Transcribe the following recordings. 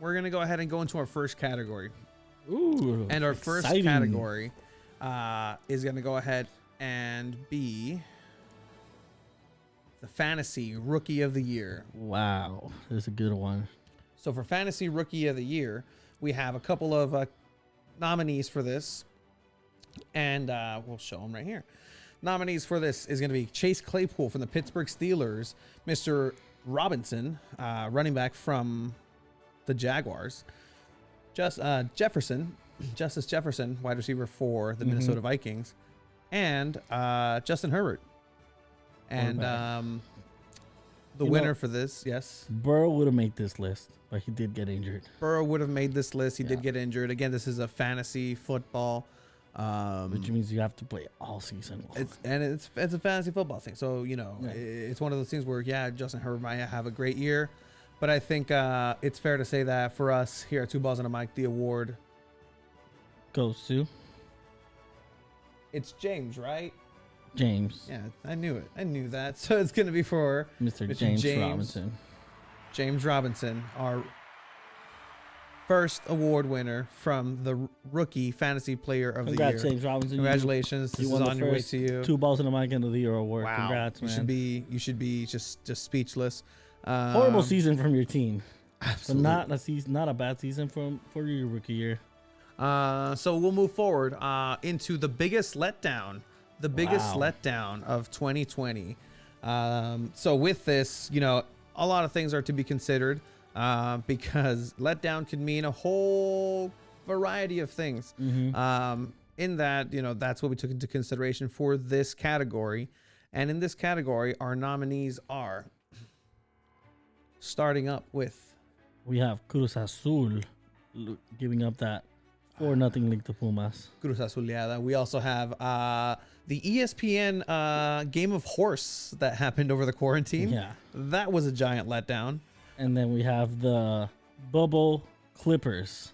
we're gonna go ahead and go into our first category. Ooh, And our first exciting. category is gonna go ahead and be the Fantasy Rookie of the Year. Wow, that's a good one. So for Fantasy Rookie of the Year, we have a couple of nominees for this, and we'll show them right here. Nominees for this is going to be Chase Claypool from the Pittsburgh Steelers, Mr. Robinson, running back from the Jaguars, Justice Jefferson, wide receiver for the Minnesota Vikings, and Justin Herbert. And the winner for this, yes, Burrow would have made this list, but he did get injured. Burrow would have made this list. He did get injured. Again, this is a fantasy football. Which means you have to play all season. It's a fantasy football thing. So, it's one of those things where, Justin Herbert might have a great year. But I think it's fair to say that for us here at Two Balls and a Mic, the award goes to... It's James, right? James. Yeah, I knew it. I knew that. So it's going to be for Mr. James Robinson. James Robinson, our first award winner from the Rookie Fantasy Player of the Year. James Robinson. Congratulations. This is on your way to you. Two Balls in the Mic End of the Year award. Wow. Congrats, man. You should be just speechless. Horrible season from your team. Absolutely. But not a bad season for your rookie year. So we'll move forward into the biggest letdown. The biggest letdown of 2020. So with this, a lot of things are to be considered because letdown can mean a whole variety of things. In that, that's what we took into consideration for this category. And in this category, our nominees are starting up with. We have Cruz Azul giving up that 4-0 lead to Pumas. Cruz Azuleada. We also have the ESPN game of horse that happened over the quarantine. Yeah. That was a giant letdown. And then we have the Bubble Clippers.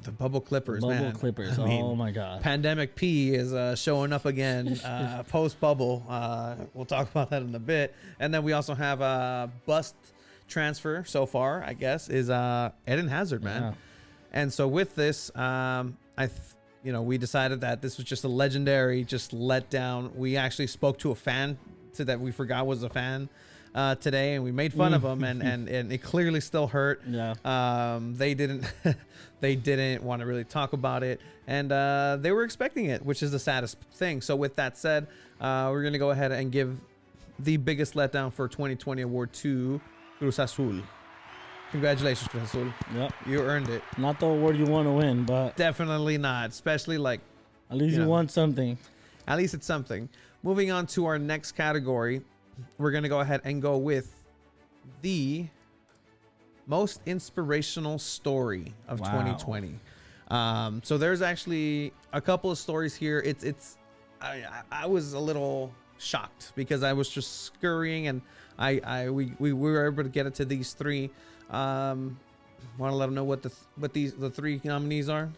The Bubble Clippers, Bubble Clippers. Oh, my God. Pandemic P is showing up again post-bubble. We'll talk about that in a bit. And then we also have a bust transfer so far, I guess, is Eden Hazard, man. Yeah. And so with this, we decided that this was just a legendary, just letdown. We actually spoke to a fan that we forgot was a fan today, and we made fun of him, and it clearly still hurt. Yeah. They didn't want to really talk about it, and they were expecting it, which is the saddest thing. So with that said, we're gonna go ahead and give the biggest letdown for 2020 award to Cruz Azul. Congratulations, Cruz Azul. Yep. You earned it. Not the award you want to win, but Definitely not, especially at least you won something. At least it's something. Moving on to our next category, we're going to go ahead and go with the most inspirational story of 2020. So there's actually a couple of stories here. I was a little shocked because I was just scurrying, and we were able to get it to these three. Want to let them know what the three nominees are?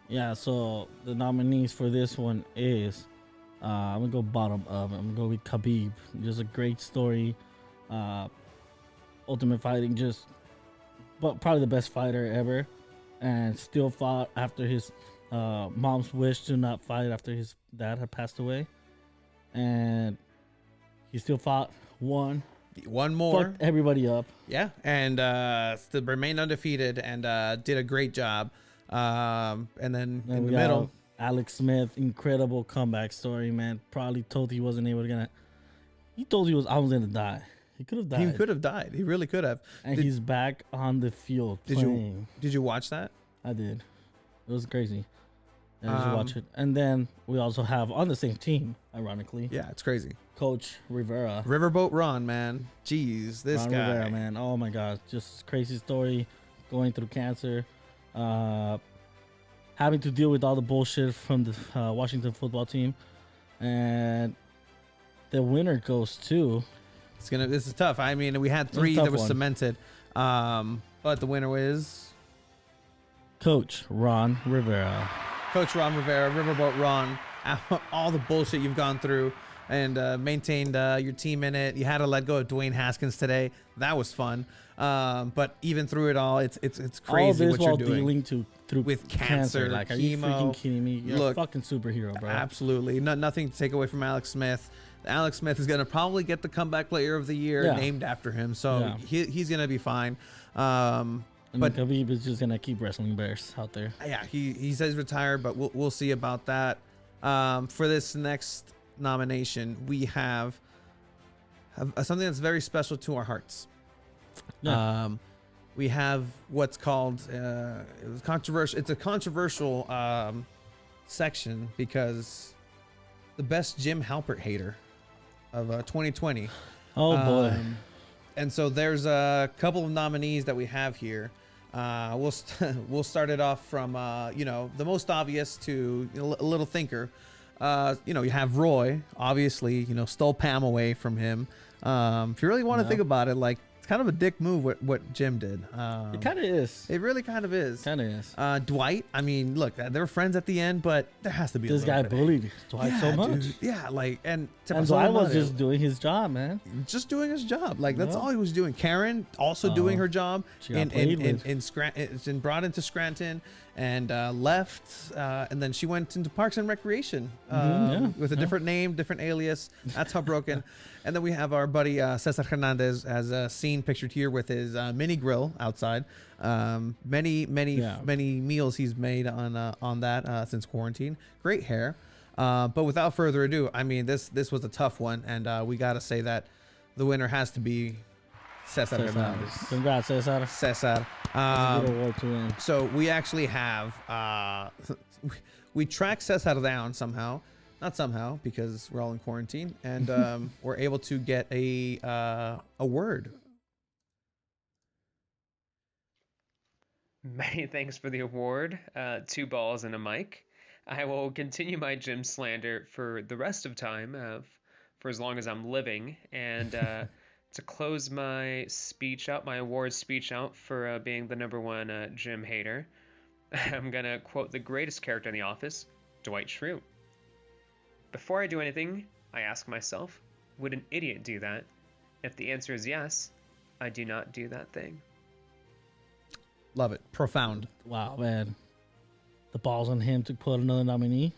Yeah, so the nominees for this one is I'm gonna go bottom up. I'm gonna go with Khabib. Just a great story. Ultimate Fighting, but probably the best fighter ever, and still fought after his mom's wish to not fight after his dad had passed away, and he still fought, won. One more. Fucked everybody up. Yeah, and still remained undefeated and did a great job. And then in the middle, Alex Smith, incredible comeback story, man. Probably told he wasn't able to He told I was gonna die. He could have died. He could have died. He really could have. And he's back on the field playing. Did you watch that? I did. It was crazy. Yeah, just watch it. And then we also have on the same team, ironically. Yeah, it's crazy. Coach Rivera. Riverboat Ron, man. Jeez, this Ron guy. Rivera, man. Oh my God. Just crazy story. Going through cancer. Having to deal with all the bullshit from the Washington football team. And the winner goes to... This is tough. I mean, we had three that were cemented. But the winner is... Coach Ron Rivera. Coach Ron Rivera, Riverboat Ron. All the bullshit you've gone through. and maintained your team in it. You had to let go of Dwayne Haskins today. That was fun. But even through it all, it's crazy all this what you're while doing dealing through with cancer. Like, are you chemo. freaking kidding me? You're Look, a fucking superhero, bro. Absolutely, nothing to take away from Alex Smith. Alex Smith is going to probably get the comeback player of the year named after him, so he's going to be fine. But Khabib is just gonna keep wrestling bears out there. Yeah, he says retired, but we'll see about that. For this next nomination, we have something that's very special to our hearts. Yeah. We have what's called it was controversial. It's a controversial section because the best Jim Halpert hater of 2020. Oh boy. And so there's a couple of nominees that we have here. We'll start it off from the most obvious to a little thinker. You have Roy, obviously, stole Pam away from him. If you really want to think about it, like, it's kind of a dick move what Jim did. It kind of is. It really kind of is. Kind of is. Dwight, I mean, look, they were friends at the end, but there has to be this guy bullied Dwight so much. Dude. Yeah, like, and Dwight was just doing his job, man. Just doing his job. Like, that's all he was doing. Karen also doing her job in Scranton, brought into Scranton and left. And then she went into Parks and Recreation with a different name, different alias. That's heartbroken. And then we have our buddy Cesar Hernandez, as seen pictured here with his mini grill outside. Many meals he's made on that since quarantine. Great hair. But without further ado, I mean, this was a tough one, and we got to say that the winner has to be Cesar Hernandez. Congrats, Cesar. Cesar. That's a good award to win. So we actually have we track Cesar down somehow. Not somehow, because we're all in quarantine, and we're able to get a word. Many thanks for the award. 2 balls and a mic. I will continue my Jim slander for the rest of time, for as long as I'm living, and to close my speech out, my award speech out for being the #1 Jim hater, I'm gonna quote the greatest character in The Office, Dwight Schrute. Before I do anything, I ask myself, would an idiot do that? If the answer is yes, I do not do that thing. Love it. Profound. Wow, man. The balls on him to quote another nominee.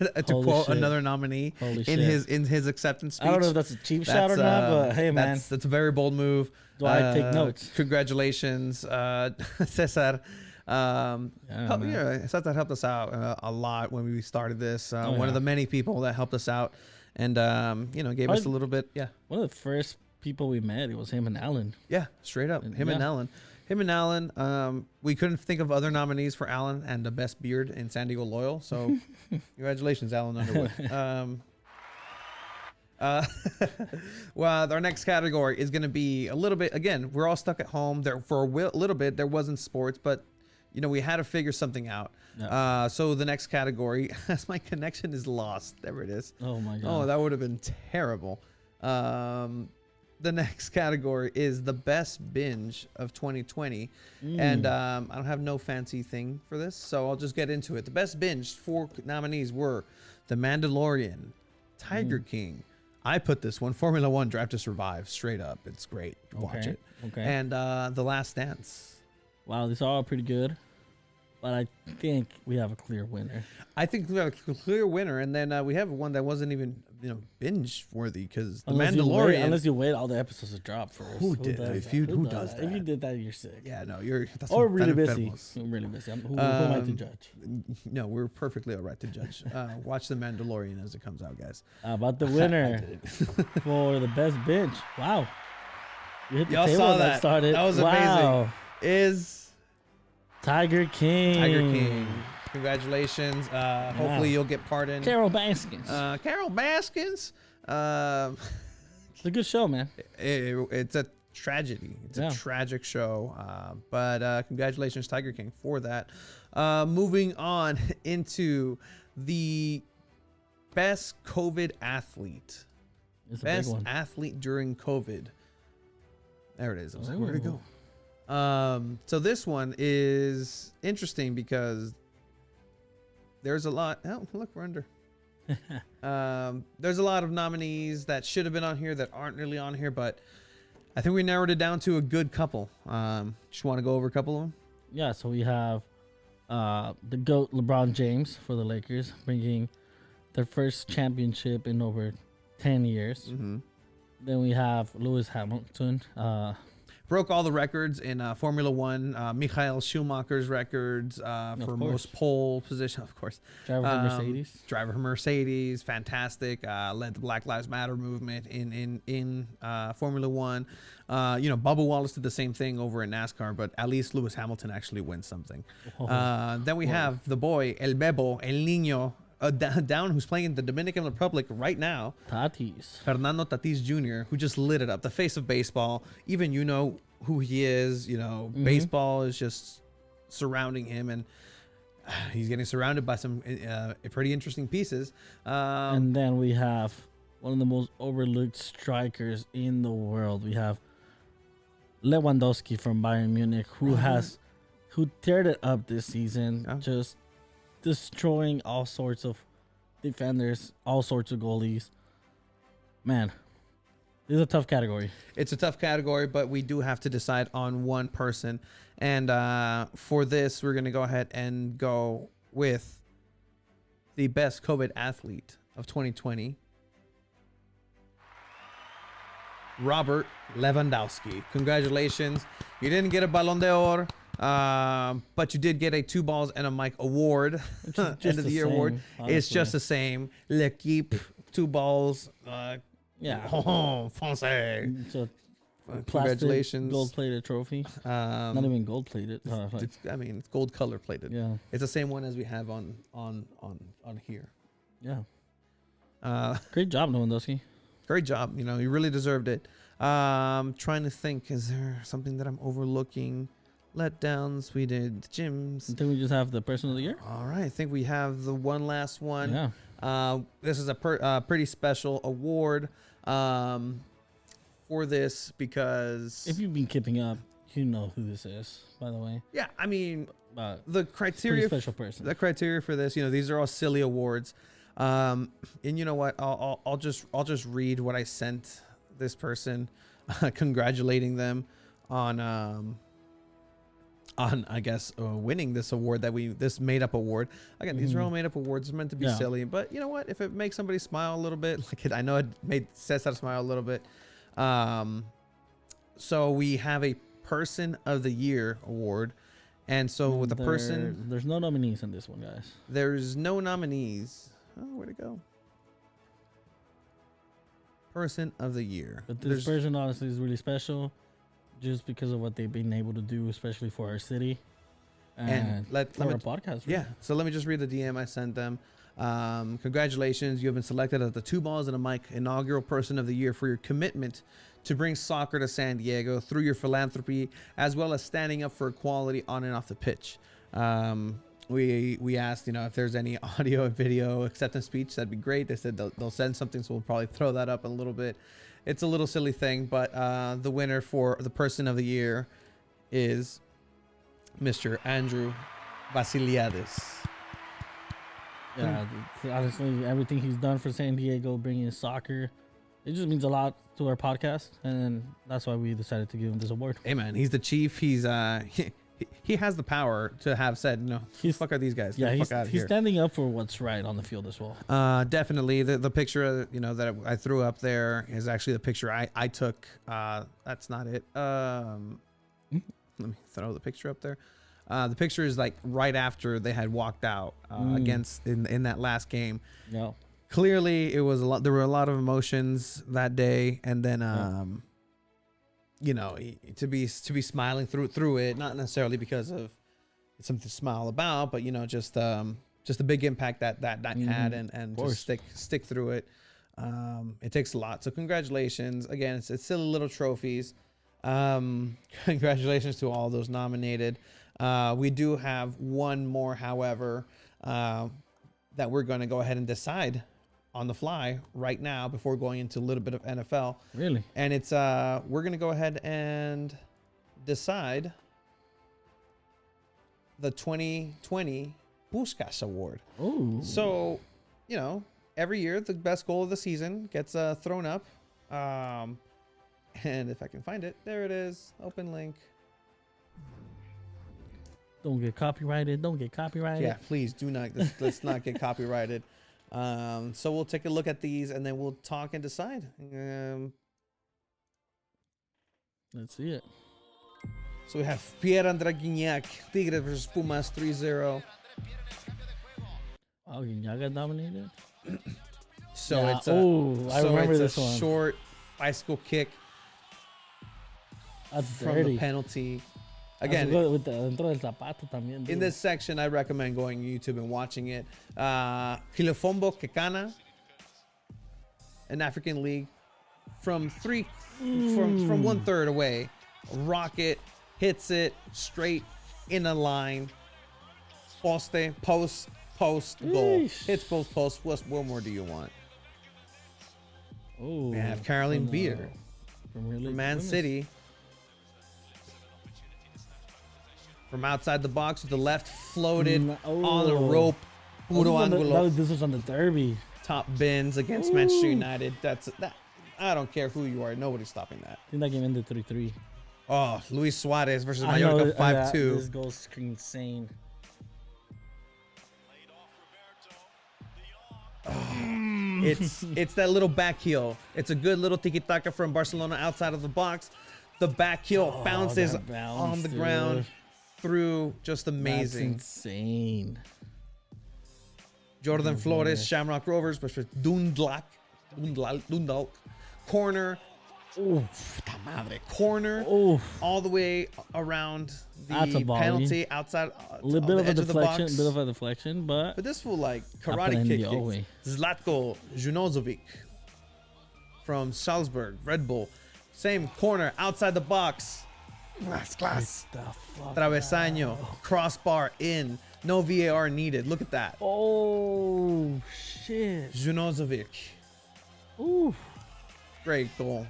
To quote another nominee in his acceptance speech. I don't know if that's a cheap shot or not, but hey, man. That's a very bold move. Do I take notes? Congratulations, Cesar. Cesar helped us out a lot when we started this. One of the many people that helped us out and gave us a little bit. Yeah. One of the first people we met, it was him and Alan. Yeah, straight up. Him and Alan. We couldn't think of other nominees for Alan and the best beard in San Diego Loyal. So congratulations, Alan Underwood. Well, our next category is going to be a little bit, again, we're all stuck at home there for a little bit. There wasn't sports, but we had to figure something out. No. So the next category, as my connection is lost, there it is. Oh my God. Oh, that would have been terrible. The next category is the best binge of 2020. And I don't have no fancy thing for this, so I'll just get into it. The best binge, 4 nominees were The Mandalorian, Tiger King. I put this one, Formula One Drive to Survive, straight up. It's great. Watch it. Okay. And The Last Dance. Wow, these are all pretty good. But I think we have a clear winner. I think we have a clear winner, and then we have one that wasn't even binge worthy because The Mandalorian. Unless you wait all the episodes to drop first. Who does that? If you did that, you're sick. Yeah, no, you're. That's or really busy. Really busy. Who am I to judge? No, we're perfectly all right to judge. Watch The Mandalorian as it comes out, guys. About the winner for the best binge. Wow, you hit the table saw that started. That was amazing. Is Tiger King. Congratulations. Hopefully you'll get pardoned. Carol Baskins. Carol Baskins. It's a good show, man. It's a tragedy. It's a tragic show. But congratulations, Tiger King, for that. Moving on into the best COVID athlete. Best athlete during COVID. There it is. I was like, where'd it go? So this one is interesting because there's a lot. Oh, look, we're under. There's a lot of nominees that should have been on here that aren't really on here, but I think we narrowed it down to a good couple. Just want to go over a couple of them. Yeah, so we have the GOAT LeBron James for the Lakers, bringing their first championship in over 10 years. Mm-hmm. Then we have Lewis Hamilton. Broke all the records in Formula One. Michael Schumacher's records for most pole position, of course. Driver for Mercedes. Driver for Mercedes, fantastic. Led the Black Lives Matter movement in Formula One. Bubba Wallace did the same thing over in NASCAR, but at least Lewis Hamilton actually wins something. Then we have the boy, El Bebo, El Niño, down who's playing in the Dominican Republic right now. Tatis. Fernando Tatis Jr., who just lit it up. The face of baseball. Even you know who he is. Baseball is just surrounding him, and he's getting surrounded by some pretty interesting pieces. And then we have one of the most overlooked strikers in the world. We have Lewandowski from Bayern Munich, who teared it up this season, just destroying all sorts of defenders, all sorts of goalies. Man, this is a tough category. It's a tough category, but we do have to decide on one person. And for this, we're going to go ahead and go with the best COVID athlete of 2020, Robert Lewandowski. Congratulations. You didn't get a Ballon d'Or, but you did get a 2 balls and a mic award. End of the year award. Honestly. It's just the same. L'équipe, 2 balls. Français. So congratulations. Gold-plated trophy. Not even gold-plated. It's gold color plated. Yeah. It's the same one as we have on here. Yeah. Great job, Lewandowski. Great job. You really deserved it. Trying to think, is there something that I'm overlooking? Letdowns. We did the gyms. I think we just have the person of the year. All right. I think we have the one last one. Yeah. This is a pretty special award for this because if you've been keeping up, you know who this is, by the way. Yeah. The criteria. Special person. The criteria for this, these are all silly awards. And you know what? I'll just read what I sent this person, congratulating them on I guess winning this award this made up award. Again, these are all made up awards. It's meant to be silly, but you know what? If it makes somebody smile a little bit, I know it made Cesar smile a little bit. So we have a Person of the Year award. And so with the person, there's no nominees in this one, guys. There's no nominees. Oh, where'd it go? Person of the Year. But this person honestly is really special, just because of what they've been able to do, especially for our city and for our podcast. Yeah. So let me just read the DM I sent them. Congratulations, you have been selected as the 2 balls and a mic inaugural Person of the Year for your commitment to bring soccer to San Diego through your philanthropy, as well as standing up for equality on and off the pitch. We asked, if there's any audio and video acceptance speech, that'd be great. They said they'll send something, so we'll probably throw that up in a little bit. It's a little silly thing, but the winner for the Person of the Year is Mr. Andrew Vasiliadis. Yeah, honestly, everything he's done for San Diego, bringing soccer, it just means a lot to our podcast, and that's why we decided to give him this award. Hey man, he's the chief. He's he has the power to have said, fuck are these guys? Yeah, he's standing up for what's right on the field as well. Definitely. The picture, that I threw up there is actually the picture I took. That's not it. Let me throw the picture up there. The picture is right after they had walked out against in that last game. Yeah. Clearly, it was a lot. There were a lot of emotions that day, and then to be smiling through it, not necessarily because of something to smile about, but just a big impact that had, and just stick through it. It takes a lot. So congratulations again. It's silly little trophies. Congratulations to all those nominated. We do have one more, however, that we're going to go ahead and decide on the fly right now before going into a little bit of NFL. Really? And it's we're going to go ahead and decide the 2020 Puskás Award. Oh. So, every year, the best goal of the season gets thrown up. And if I can find it, there it is. Open link. Don't get copyrighted. Don't get copyrighted. Yeah, please do not. Let's not get copyrighted. So we'll take a look at these and then we'll talk and decide. Let's see it. So we have Pierre-Andre Gignac, Tigres versus Pumas 3-0. Oh, Gignac got dominated? So Yeah. it's I remember this a one. short bicycle kick That's from dirty. the penalty. That's Again, good with the dentro del zapato también, in dude. this section, I recommend going to YouTube and watching it. Kilofombo Kekana, an African league, from 1/3 away, rocket hits it straight in a line. Poste, post, goal. Yeesh. Hits both posts. What more do you want? Oh, We have Caroline Veer from Man City. From outside the box with the left floated on the rope. Puro ángulo. This was on the derby. Top bins against Manchester United. That. I don't care who you are. Nobody's stopping that. I think that game ended 3-3. Oh, Luis Suarez versus I know, Mallorca 5-2. This goal is insane. It's that little back heel. It's a good little tiki-taka from Barcelona outside of the box. The back heel bounces that bounce, on the dude. ground through. Just amazing. That's insane. Jordan Flores, Shamrock Rovers versus Dundalk. Corner. Oof, ta madre. Corner. Oh, All the way around That's a the volley. penalty outside a little on bit the of a edge of the deflection, box. bit of a deflection, but But this fool like karate kick Aprendió, güey. Zlatko Junozovic from Salzburg, Red Bull. Same corner outside the box. Class. the fuck. Travesaño. Crossbar in. No VAR needed. Look at that. Oh shit. Junozovic. Ooh. Great goal.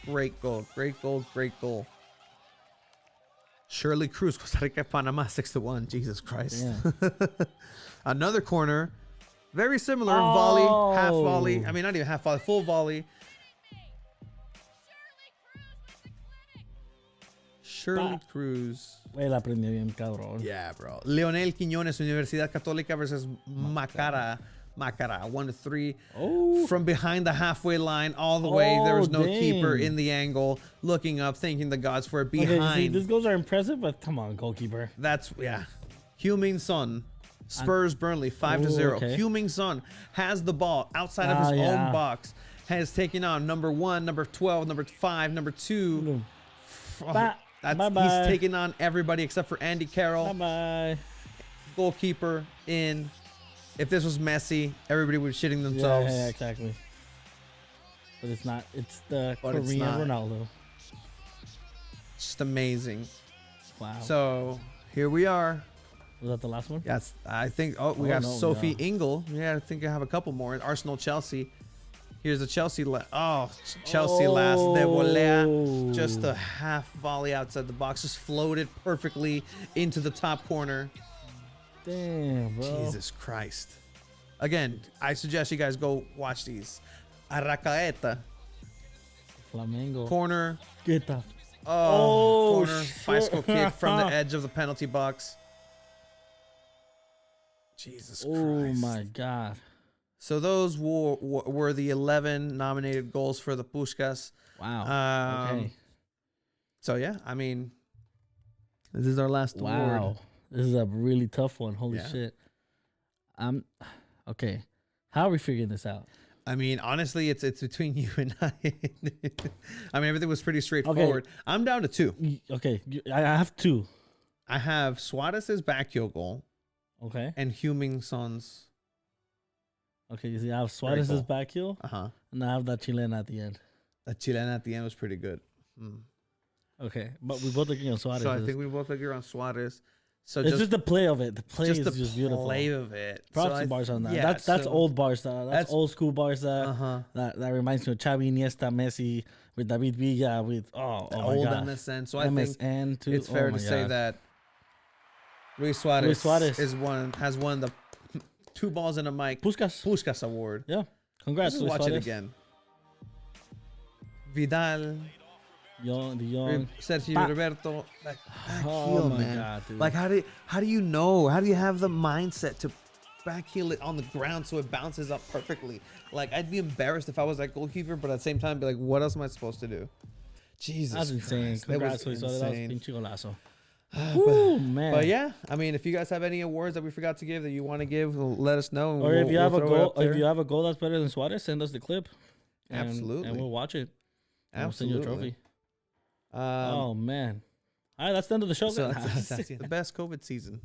Great goal. Great goal. Great goal. Shirley Cruz, Costa Rica, Panama, 6-1. Jesus Christ. Yeah. Another corner. Very similar. Volley. Half volley. Oh. I mean, not even half volley. Full volley. Shirley Cruz. Güey, la aprendió bien, cabrón. Yeah, bro. Leonel Quiñones, Universidad Católica versus Macara. 1-3. Oh. From behind the halfway line all the way. There was no dang. keeper in the angle. Looking up, thanking the gods for it. Okay, Behind. see, these goals are impressive, but come on, goalkeeper. That's, yeah. Heung-min Son. Spurs Burnley 5-0. Ooh, okay. Heung-min Son has the ball outside of his own box. Has taken on number 1, number 12, number 5, number 2. He's taken on everybody except for Andy Carroll. Bye-bye. Goalkeeper in. If this was Messi, everybody would be shitting themselves. Yeah, exactly. But it's not. It's the But it's Korean not. Ronaldo. Just amazing. Wow. So here we are. Was that the last one? Yes, I think. Oh, we Oh, have no, Sophie yeah. Ingle. Yeah, I think I have a couple more. Arsenal, Chelsea. Here's the Chelsea. Chelsea last. De volea. Just a half volley outside the box. Just floated perfectly into the top corner. Damn, bro. Jesus Christ. Again, I suggest you guys go watch these. Arracaeta. Flamengo. Corner. Get the. Oh, corner. shit. Bicycle kick from the edge of the penalty box. Jesus Christ. Oh my God. So those were the 11 nominated goals for the Puskás. Wow. Okay. So yeah, I mean, this is our last award. Wow. This is a really tough one. Holy Yeah. shit. Okay. How are we figuring this out? I mean, honestly, it's between you and I. I mean, everything was pretty straightforward. I'm down to 2. Okay. I have 2. I have Suarez's back heel goal Okay. and Heung-min Son's. Okay. You see, I have Suarez's goal. back heel, Uh-huh. and I have that Chilean at the end. The Chilean at the end was pretty good. Okay. But we both agree on Suarez. So I think we both agree on Suarez. So it's just the play of it. The play just is the just beautiful. play of it. Props So to Barca on that. yeah, That's old Barca. That's old school Barca. Uh-huh. That reminds me of Xavi, Iniesta, Messi, with David Villa, with Old my God. MSN. So I think MSN too. it's fair my to say God. that Luis Suarez, Suarez. has won the 2 balls and a mic. Puskas. Award. Yeah. Congrats, Let's Luis watch it Suarez. again. Vidal, The young. Sergio Roberto. Like, back Oh heel, my man. God, dude. Like, how do you know? How do you have the mindset to back heel it on the ground so it bounces up perfectly? Like, I'd be embarrassed if I was that goalkeeper, but at the same time, be like, what else am I supposed to do? Jesus, That's insane. Christ, Congrats, that was Luis Suarez. That was insane. pinche golazo. But, Man. but yeah, I mean, if you guys have any awards that we forgot to give that you want to give, let us know. And Or if you have a throw it goal, up there. if you have a goal that's better than Suarez, send us the clip. Absolutely. And we'll watch it. And we'll send Absolutely. you a trophy. Oh man. All right, that's the end of the show. So guys. that's the best COVID season.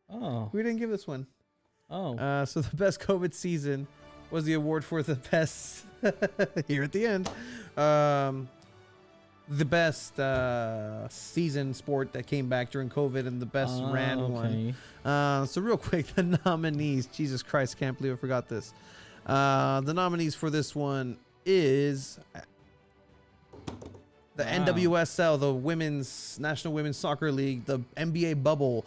Oh. We didn't give this one. Oh. So the best COVID season was the award for the best here at the end. The best season sport that came back during COVID and the best ran one. So real quick, the nominees. Jesus Christ, can't believe I forgot this. The nominees for this one is the NWSL, the Women's National Women's Soccer League, the NBA Bubble,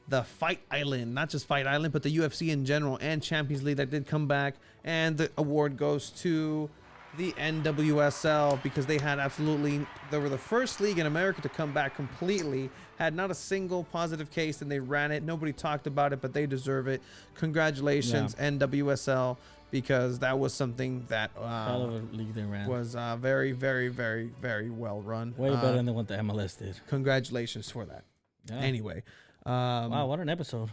the Fight Island, not just Fight Island, but the UFC in general, and Champions League that did come back. And the award goes to the NWSL because they were the first league in America to come back completely, had not a single positive case, and they ran it. Nobody talked about it, but they deserve it. Congratulations, NWSL, because that was something that Hell of a league they ran. was very, very, very, very well run. Way better than what the MLS did. Congratulations for that. Yeah. Anyway. Wow, what an episode.